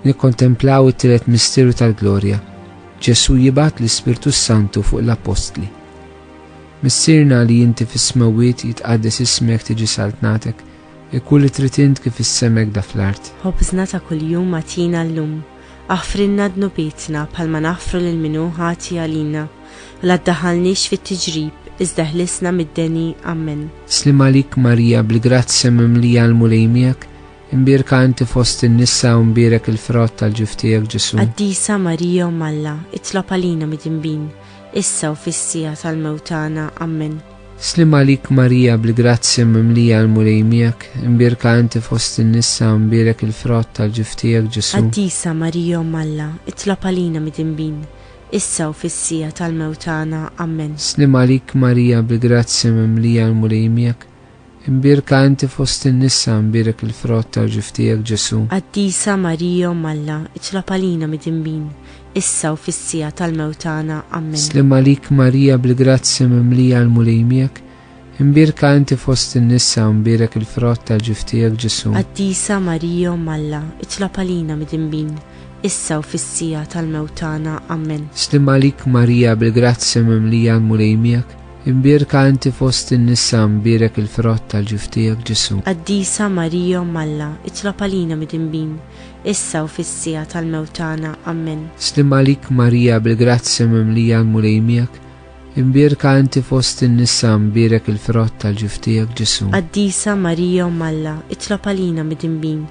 Nikkontemplaw it-tielet misteru tal-glorja. Ġesu jibgħat l-Ispirtu Santu fuq l-Apostli. Missirna li inti fis-smawiet jitqaddes ismek tiġi saltnatek, ikun li trid int kif is-semek da fl-art. Ħobżna ta' kuljum atina llum, aħfrilna dnubietna bħalma naħfru lil minhu ħati għalina, la ddaħħalniex fit-tiġrib, iżda ħlisna mid-deni. Amen. Slim għalik Marija bil-grazzja mimlija l-mulejmijak, imbirka inti fost in-nisa u mbirek il-frott tal-ġuftijak Ġesu. Qaddisa Marija Umm Alla, itlob għalina mid-inbin, issa u fis-sija tal-mewtana. Amen. Slim għalik Marija bil-grazzja mimlija l-mulejmijak, imbirka inti fost in-nisa u mbirek il-frott tal-ġuftijak Ġesu. Qaddisa Marija Umm Alla, itlob għalina mid-inbin, issa u fis-sija tal-mewtana. Amen. Slim għalik Marija bil-grazzja mimlija l-mulejmijak, imbirka inti fost in-nisa mbirek il-frott tal-ġuftijak Ġesu. Qaddisa Marija Umm Alla, itlob għalina mid-inbin, issa u fis-sija tal-mewtana. Amen. Slim għalik Marija bil-grazzja mimlija l-mulejmijak, imbirka inti fost in-nisa mbirek il-frott tal-ġuftijak Ġesu. Qaddisa Marija Umm Alla, itlob għalina mid-inbin, issa u fis-sija tal-mewtana. Amen. Slim għalik Marija bil-grazzja mimlija l-mulejmijak, imbirka inti fost in-nisa mbirek il-frott tal-ġuftijak Ġesu. Qaddisa Marija Umm Alla, itlob għalina mid-inbin, issa u fis-sija tal-mewtana. Amen. Slim għalik Marija bil-grazzja mimlija l-mulejmijak, imbirka inti fost in-nisa mbirek il-frott tal-ġuftijak Ġesu. Qaddisa Marija Umm Alla, itlob għalina mid-inbin,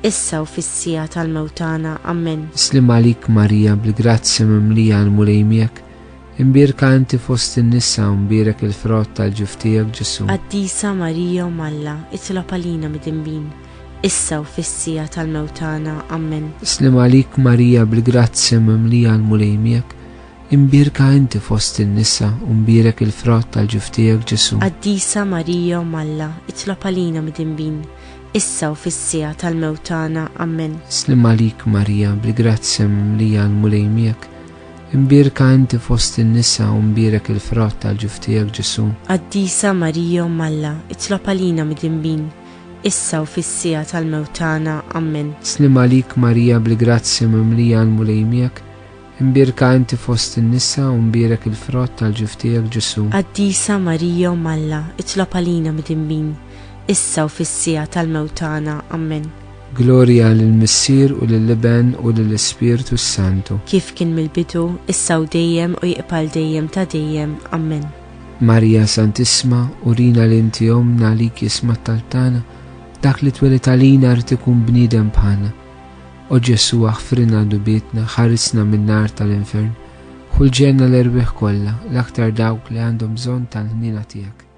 issa u fis-sija tal-mewtana. Amen. Slim għalik Marija bil-grazzja mimlija l-mulejmijak, imbirka inti fost in-nisa mbirek il-frott tal-ġuftijak Ġesu. Qaddisa Marija Umm Alla, itlob għalina mid-inbin, issa u fis-sija tal-mewtana. Amen. Slim għalik Marija bil-grazzja mimlija l-mulejmijak, imbirka inti fost in-nisa mbirek il-frott tal-ġuftijak Ġesu. Qaddisa Marija Umm Alla, itlob għalina mid-inbin, issa u fis-sija tal-mewtana. Amen. Slim għalik Marija bil-grazzja mimlija l-mulejmijak, imbirka inti fost in-nisa mbirek il-frott tal-ġuftijak Ġesu. Qaddisa Marija Umm Alla, itlob għalina mid-inbin, issa u fis-sija tal-mewtana. Amen. Slim għalik Marija bil-grazzja mimlija l-mulejmijak, imbirka inti fost in-nisa mbirek il-frott tal-ġuftijak Ġesu. Qaddisa Marija Umm Alla, itlob għalina mid-inbin, issa u fis-sija tal-mewtana. Amen. Gloria lill-Missier u lill-Iben u lill-Ispirtu Santu. Kif kien mill-bidu, issa u dejjem u jiqbal dejjem ta' dejjem. Amen. Marija Santissima, urina l-inti omna għalik jisma taltana, dak li twelit għalina rrid ikun bniedem bħalna. O Ġesu aħfirna dubietna, ħarisna min-nar tal-infern, ħulġenna l-erbieħ kollha, l-aktar dawk li għandhom bżonn tal-ħnina tiegħek.